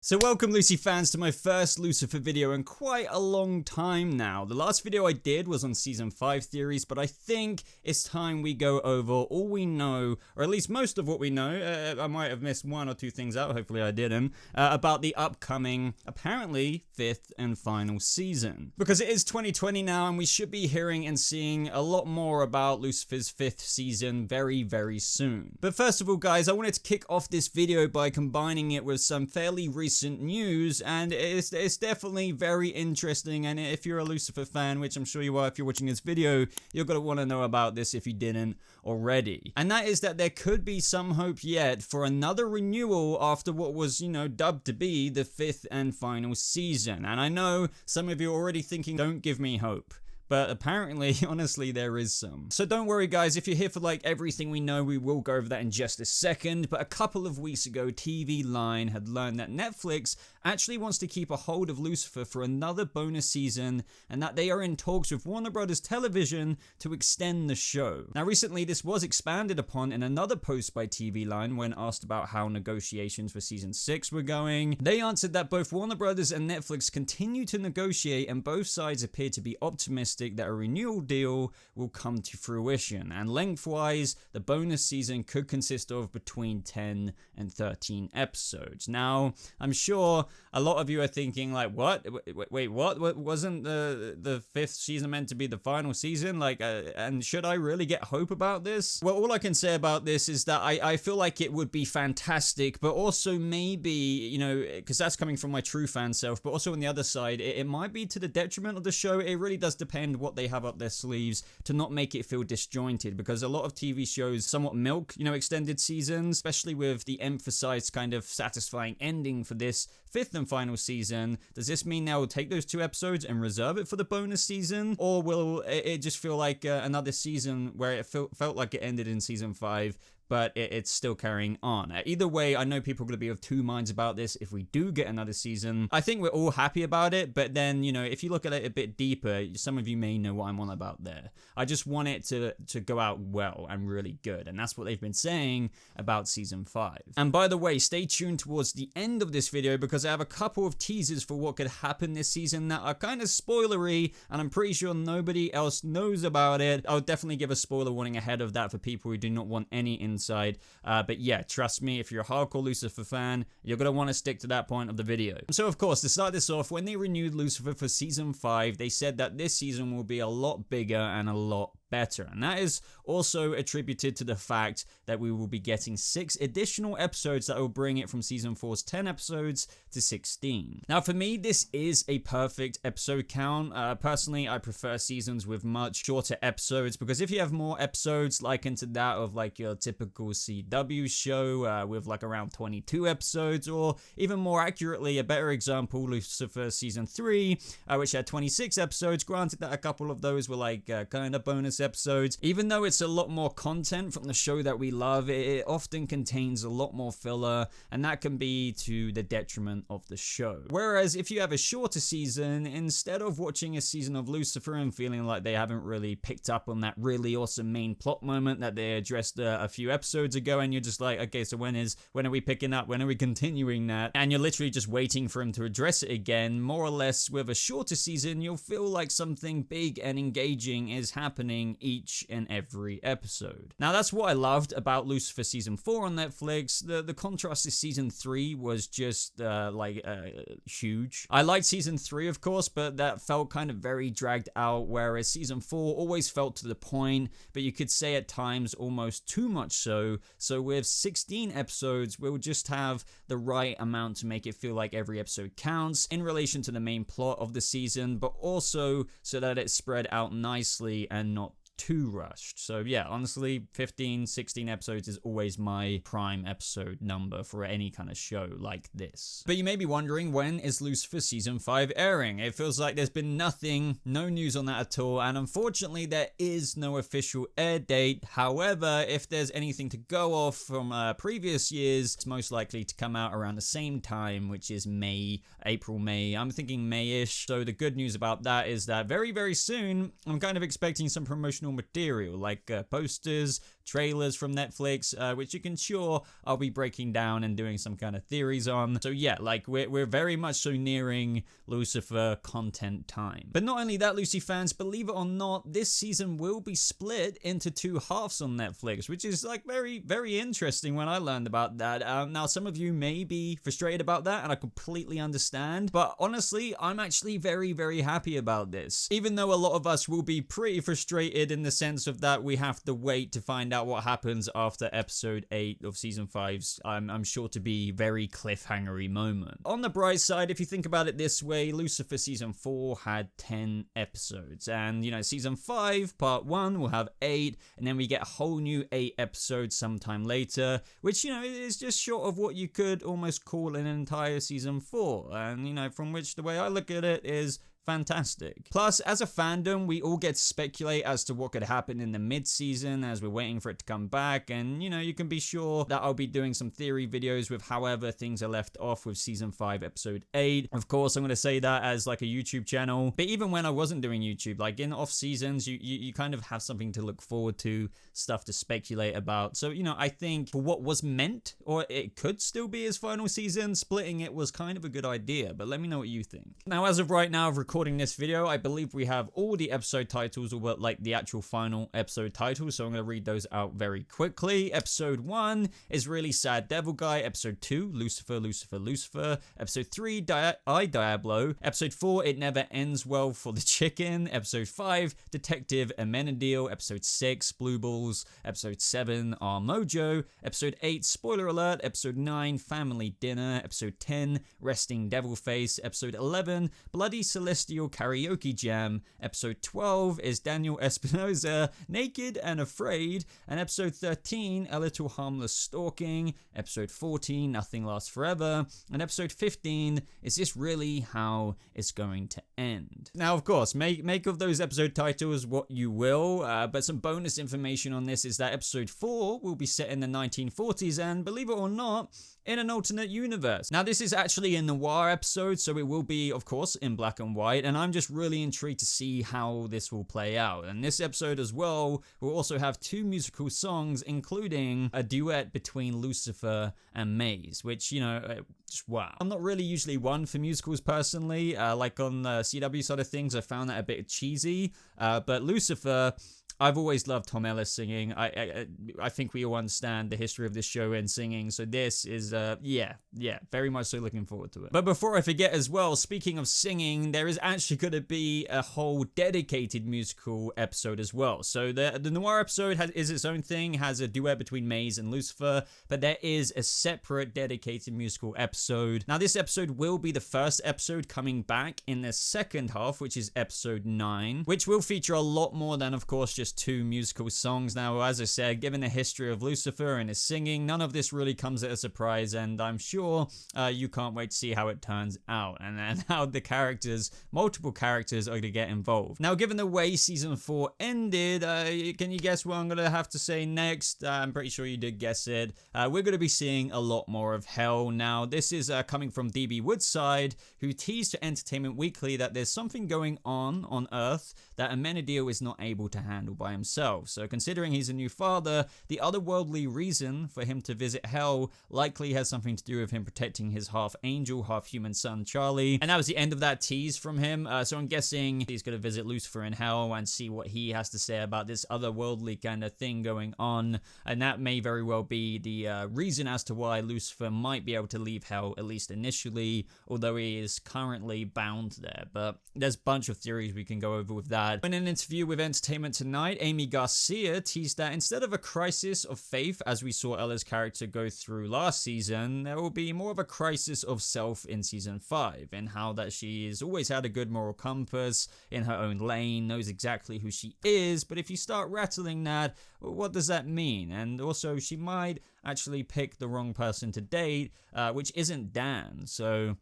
So welcome Lucy fans to my first Lucifer video in quite a long time now. The last video I did was on season 5 theories, but I think it's time we go over all we know, or at least most of what we know. I might have missed one or two things out, hopefully I didn't, about the upcoming, apparently, 5th and final season. Because it is 2020 now and we should be hearing and seeing a lot more about Lucifer's 5th season very, very soon. But first of all guys, I wanted to kick off this video by combining it with some fairly recent news, and it's definitely very interesting, and if you're a Lucifer fan, which I'm sure you are if you're watching this video, you're gonna want to know about this if you didn't already. And that is that there could be some hope yet for another renewal after what was, dubbed to be the 5th and final season. And I know some of you are already thinking, don't give me hope. But apparently, honestly, there is some. So don't worry guys, if you're here for like everything we know, we will go over that in just a second. But a couple of weeks ago, TV Line had learned that Netflix actually wants to keep a hold of Lucifer for another bonus season, and that they are in talks with Warner Brothers Television to extend the show. Now recently, this was expanded upon in another post by TV Line when asked about how negotiations for season 6 were going. They answered that both Warner Brothers and Netflix continue to negotiate, and both sides appear to be optimistic that a renewal deal will come to fruition, and lengthwise the bonus season could consist of between 10 and 13 episodes. Now I'm sure a lot of you are thinking like, what? Wait, what? Wasn't the 5th season meant to be the final season? And should I really get hope about this? Well, all I can say about this is that I feel like it would be fantastic, but also maybe, because that's coming from my true fan self, but also on the other side, it might be to the detriment of the show. It really does depend what they have up their sleeves to not make it feel disjointed, because a lot of TV shows somewhat milk, extended seasons, especially with the emphasized kind of satisfying ending for this 5th and final season. Does this mean they'll take those 2 episodes and reserve it for the bonus season? Or will it just feel like another season where it felt like it ended in season 5, but it's still carrying on? Either way, I know people are going to be of two minds about this if we do get another season. I think we're all happy about it, but then, if you look at it a bit deeper, some of you may know what I'm on about there. I just want it to go out well and really good, and that's what they've been saying about season 5. And by the way, stay tuned towards the end of this video, because I have a couple of teasers for what could happen this season that are kind of spoilery, and I'm pretty sure nobody else knows about it. I'll definitely give a spoiler warning ahead of that for people who do not want any insight. But yeah, trust me, if you're a hardcore Lucifer fan, you're going to want to stick to that point of the video. So of course, to start this off, when they renewed Lucifer for season 5, they said that this season will be a lot bigger and a lot better, and that is also attributed to the fact that we will be getting 6 additional episodes that will bring it from season 4's 10 episodes to 16. Now for me, this is a perfect episode count. Personally, I prefer seasons with much shorter episodes, because if you have more episodes likened to that of like your typical CW show with like around 22 episodes, or even more accurately, a better example, Lucifer season 3, which had 26 episodes, granted that a couple of those were like kind of bonus episodes. Even though it's a lot more content from the show that we love, it often contains a lot more filler, and that can be to the detriment of the show. Whereas if you have a shorter season, instead of watching a season of Lucifer and feeling like they haven't really picked up on that really awesome main plot moment that they addressed a few episodes ago, and you're just like, okay, so when are we picking up? When are we continuing that? And you're literally just waiting for him to address it again. More or less with a shorter season, you'll feel like something big and engaging is happening each and every episode. Now that's what I loved about Lucifer season 4 on Netflix. The contrast to season 3 was just huge. I liked season 3 of course, but that felt kind of very dragged out, whereas season 4 always felt to the point, but you could say at times almost too much so. So with 16 episodes, we'll just have the right amount to make it feel like every episode counts in relation to the main plot of the season, but also so that it's spread out nicely and not too rushed. So yeah, honestly, 15, 16 episodes is always my prime episode number for any kind of show like this. But you may be wondering, when is Lucifer season 5 airing? It feels like there's been no news on that at all, and unfortunately there is no official air date. However, if there's anything to go off from previous years, it's most likely to come out around the same time, which is April, May. I'm thinking May-ish. So the good news about that is that very, very soon, I'm kind of expecting some promotional material like posters, trailers from Netflix, which you can sure I'll be breaking down and doing some kind of theories on. So yeah, like we're very much so nearing Lucifer content time. But not only that, Lucy fans, believe it or not, this season will be split into two halves on Netflix, which is like very, very interesting when I learned about that. Now, some of you may be frustrated about that, and I completely understand, but honestly, I'm actually very, very happy about this. Even though a lot of us will be pretty frustrated in the sense of that we have to wait to find out what happens after episode 8 of season 5's, I'm sure to be very cliffhangery moment. On the bright side, if you think about it this way, Lucifer season 4 had 10 episodes, and you know, season 5 part 1 will have 8, and then we get a whole new 8 episodes sometime later, which, you know, is just short of what you could almost call an entire season 4, and you know, from which the way I look at it is fantastic. Plus, as a fandom, we all get to speculate as to what could happen in the mid-season as we're waiting for it to come back, and you know, you can be sure that I'll be doing some theory videos with however things are left off with season 5 episode 8. Of course, I'm going to say that as like a YouTube channel, but even when I wasn't doing YouTube, like in off seasons, you kind of have something to look forward to, stuff to speculate about. So, you know, I think for what was meant, or it could still be his final season, splitting it was kind of a good idea, but let me know what you think. Now, as of right now, I've recording this video, I believe we have all the episode titles, or like the actual final episode titles, so I'm going to read those out very quickly. Episode 1 is Really Sad Devil Guy. Episode 2, Lucifer, Lucifer, Lucifer. Episode 3, I Diablo. Episode 4, It Never Ends Well for the Chicken. Episode 5, Detective Amenadiel. Episode 6, Blue Balls. Episode 7, Our Mojo. Episode 8, Spoiler Alert. Episode 9, Family Dinner. Episode 10, Resting Devil Face. Episode 11, Bloody Celestial Karaoke Jam. Episode 12 is Daniel Espinosa, Naked and Afraid. And episode 13, A Little Harmless Stalking. Episode 14, Nothing Lasts Forever. And episode 15, Is This Really How It's Going to End? Now, of course, make of those episode titles what you will, but some bonus information on this is that episode 4 will be set in the 1940s, and believe it or not, in an alternate universe. Now, this is actually a noir episode, so it will be, of course, in black and white, and I'm just really intrigued to see how this will play out. And this episode as well will also have 2 musical songs, including a duet between Lucifer and Maze, which, you know, just wow. I'm not really usually one for musicals personally, like on the CW side of things, I found that a bit cheesy, but Lucifer, I've always loved Tom Ellis singing. I think we all understand the history of this show and singing, so this is, yeah, very much so looking forward to it. But before I forget as well, speaking of singing, there is actually going to be a whole dedicated musical episode as well. So the noir episode is its own thing, has a duet between Maze and Lucifer, but there is a separate dedicated musical episode. Now, this episode will be the first episode coming back in the second half, which is episode 9, which will feature a lot more than, of course, just 2 musical songs. Now, as I said, given the history of Lucifer and his singing, none of this really comes as a surprise, and I'm sure you can't wait to see how it turns out and how the characters, multiple characters, are going to get involved. Now, given the way season 4 ended, can you guess what I'm going to have to say next? I'm pretty sure you did guess it. We're going to be seeing a lot more of hell. Now, this is coming from DB Woodside, who teased to Entertainment Weekly that there's something going on Earth that Amenadiel is not able to handle by himself. So considering he's a new father, the otherworldly reason for him to visit hell likely has something to do with him protecting his half angel, half human son Charlie. And that was the end of that tease from him. So I'm guessing he's going to visit Lucifer in hell and see what he has to say about this otherworldly kind of thing going on. And that may very well be the reason as to why Lucifer might be able to leave hell, at least initially, although he is currently bound there. But there's a bunch of theories we can go over with that. In an interview with Entertainment Tonight, Amy Garcia teased that instead of a crisis of faith, as we saw Ella's character go through last season, there will be more of a crisis of self in season 5, and how that she has always had a good moral compass in her own lane, knows exactly who she is, but if you start rattling that, what does that mean? And also, she might actually pick the wrong person to date, which isn't Dan, so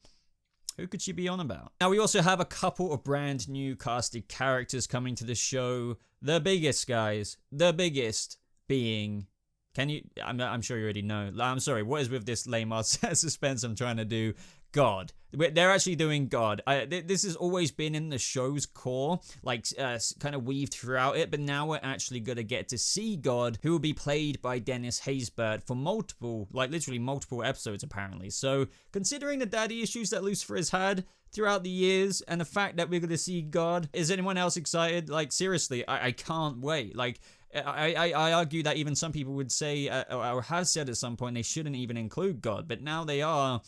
who could she be on about? Now, we also have a couple of brand new casted characters coming to the show. The biggest, guys. The biggest being... Can you... I'm sure you already know. I'm sorry, what is with this lame ass suspense I'm trying to do? God. They're actually doing God. This has always been in the show's core, like kind of weaved throughout it, but now we're actually going to get to see God, who will be played by Dennis Haysbert for multiple, like literally multiple episodes apparently. So considering the daddy issues that Lucifer has had throughout the years and the fact that we're going to see God, is anyone else excited? Like seriously, I can't wait. Like I argue that even some people would say or have said at some point they shouldn't even include God, but now they are.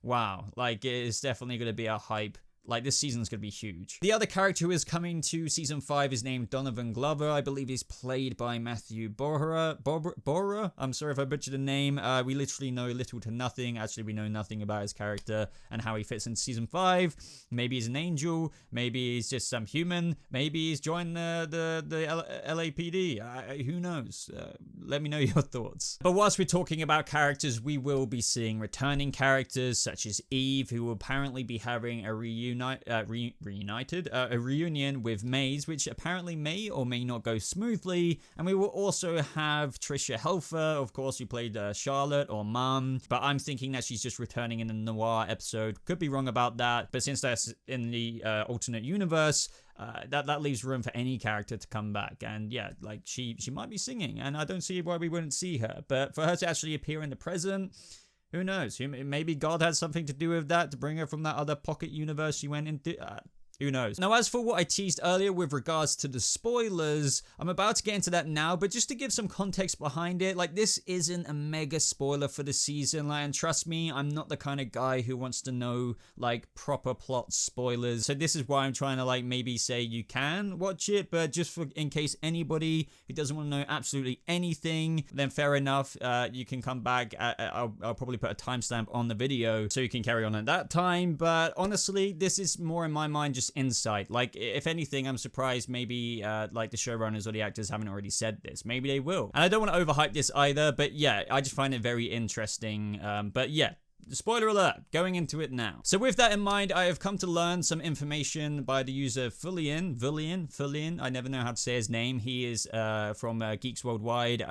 Wow, like it's definitely going to be a hype. Like, this season's going to be huge. The other character who is coming to season 5 is named Donovan Glover. I believe he's played by Matthew Bora. I'm sorry if I butchered the name. We literally know little to nothing. Actually, we know nothing about his character and how he fits in season 5. Maybe he's an angel. Maybe he's just some human. Maybe he's joined the LAPD. Who knows? Let me know your thoughts. But whilst we're talking about characters, we will be seeing returning characters such as Eve, who will apparently be having a reunion with Maze, which apparently may or may not go smoothly. And we will also have Trisha Helfer, of course, who played Charlotte or Mom, but I'm thinking that she's just returning in the Noir episode. Could be wrong about that, but since that's in the alternate universe, that leaves room for any character to come back. And yeah, like she might be singing, and I don't see why we wouldn't see her. But for her to actually appear in the present, who knows? Maybe God had something to do with that, to bring her from that other pocket universe she went into. Who knows? Now, as for what I teased earlier with regards to the spoilers, I'm about to get into that now, but just to give some context behind it, like, this isn't a mega spoiler for the season, like, and trust me, I'm not the kind of guy who wants to know, like, proper plot spoilers, so this is why I'm trying to, like, maybe say you can watch it, but just for in case anybody who doesn't want to know absolutely anything, then fair enough, you can come back. I'll probably put a timestamp on the video so you can carry on at that time, but honestly, this is more in my mind just insight. Like, if anything, I'm surprised maybe like the showrunners or the actors haven't already said this. Maybe they will. And I don't want to overhype this either, but yeah, I just find it very interesting. But yeah, spoiler alert, going into it now. So with that in mind, I have come to learn some information by the user Fullian. I never know how to say his name. He is from Geeks Worldwide,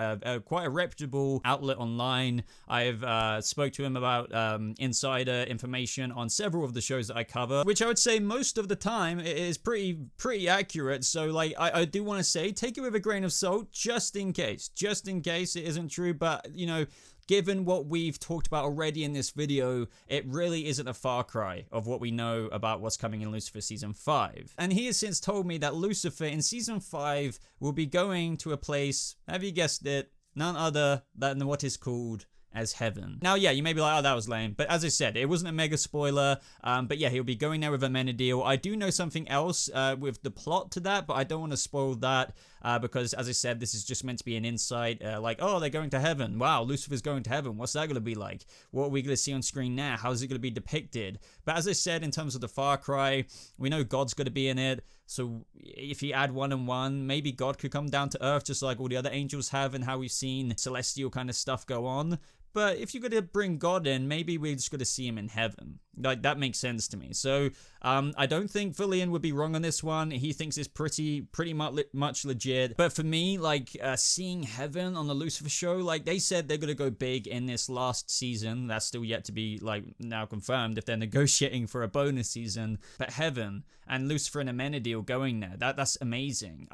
quite a reputable outlet online. I've spoke to him about insider information on several of the shows that I cover, which I would say most of the time is pretty accurate. So like, I do want to say, take it with a grain of salt, just in case it isn't true. But you know, given what we've talked about already in this video, it really isn't a far cry of what we know about what's coming in Lucifer Season 5. And he has since told me that Lucifer in Season 5 will be going to a place, have you guessed it, none other than what is called as heaven. Now, yeah, you may be like, oh, that was lame. But as I said, it wasn't a mega spoiler. But yeah, he'll be going there with Amenadiel. I do know something else with the plot to that, but I don't want to spoil that because, as I said, this is just meant to be an insight. Like, oh, they're going to heaven. Wow, Lucifer's going to heaven. What's that going to be like? What are we going to see on screen now? How is it going to be depicted? But as I said, in terms of the Far Cry, we know God's going to be in it. So if you add 1 and 1, maybe God could come down to earth just like all the other angels have and how we've seen celestial kind of stuff go on. But if you're going to bring God in, maybe we're just going to see him in heaven. Like, that makes sense to me. So I don't think Fullian would be wrong on this one. He thinks it's pretty much legit. But for me, like, seeing heaven on the Lucifer show, like, they said they're going to go big in this last season. That's still yet to be, like, now confirmed if they're negotiating for a bonus season. But heaven and Lucifer and Amenadiel going there, that's amazing.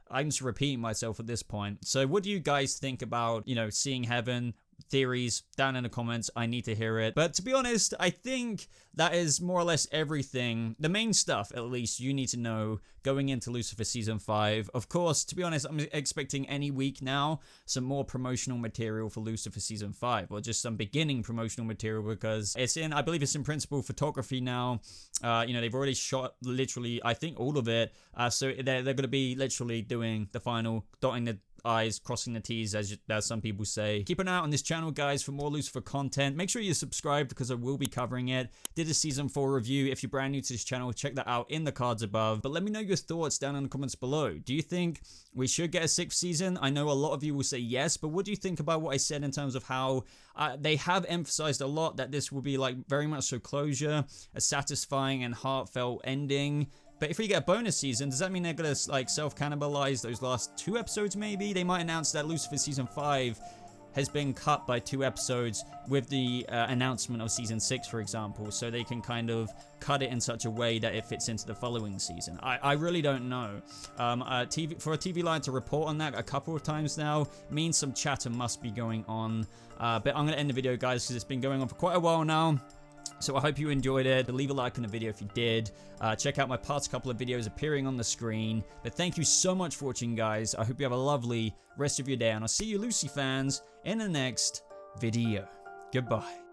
I'm just repeating myself at this point. So what do you guys think about, you know, seeing heaven? Theories down in the comments. I need to hear it. But to be honest, I think that is more or less everything. The main stuff, at least, you need to know going into Lucifer Season 5. Of course, to be honest, I'm expecting any week now some more promotional material for Lucifer Season 5, or just some beginning promotional material, because it's in, I believe it's in principal photography now. You know, they've already shot literally, I think, all of it. So they're going to be literally doing the final, dotting the I's, crossing the T's, as some people say. Keep an eye out on this channel, guys, for more Lucifer content. Make sure you're subscribed because I will be covering it. Did a Season 4 review. If you're brand new to this channel, check that out in the cards above. But let me know your thoughts down in the comments below. Do you think we should get a 6th season? I know a lot of you will say yes, but what do you think about what I said in terms of how they have emphasized a lot that this will be like very much so closure, a satisfying and heartfelt ending? But if we get a bonus season, does that mean they're going to like self-cannibalize those last 2 episodes maybe? They might announce that Lucifer Season 5 has been cut by 2 episodes with the announcement of season 6, for example, so they can kind of cut it in such a way that it fits into the following season. I really don't know. For a TV line to report on that a couple of times now means some chatter must be going on. But I'm going to end the video, guys, because it's been going on for quite a while now. So I hope you enjoyed it. Leave a like on the video if you did. Check out my past couple of videos appearing on the screen. But thank you so much for watching, guys. I hope you have a lovely rest of your day. And I'll see you, Lucy fans, in the next video. Goodbye.